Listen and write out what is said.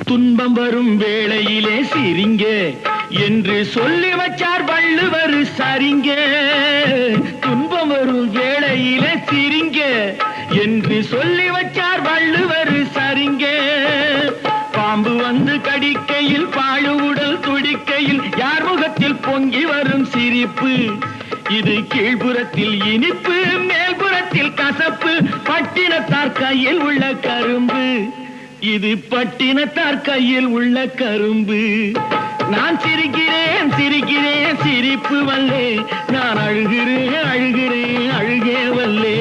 துன்பம் வரும் வேளையிலே சிரிங்க என்று சொல்லி வச்சார் வள்ளுவர் சரிங்க. துன்பம் வரும் வேளையிலே சிரிங்க என்று சொல்லி வச்சார் வள்ளுவர் சரிங்க. பாம்பு வந்து கடிக்கையில் பாழு உடல் துடிக்கையில் யார் முகத்தில் பொங்கி வரும் சிரிப்பு. இது கீழ்புறத்தில் இனிப்பு மேல்புறத்தில் கசப்பு. பட்டினத்தார் கையில் உள்ள கரும்பு. இது பட்டினத்தார் கையில் உள்ள கரும்பு. நான் சிரிக்கிறேன் சிரிக்கிறேன் சிரிப்பு வல்லே. நான் அழுகிறேன் அழுகிறேன் அழுகே வல்லே.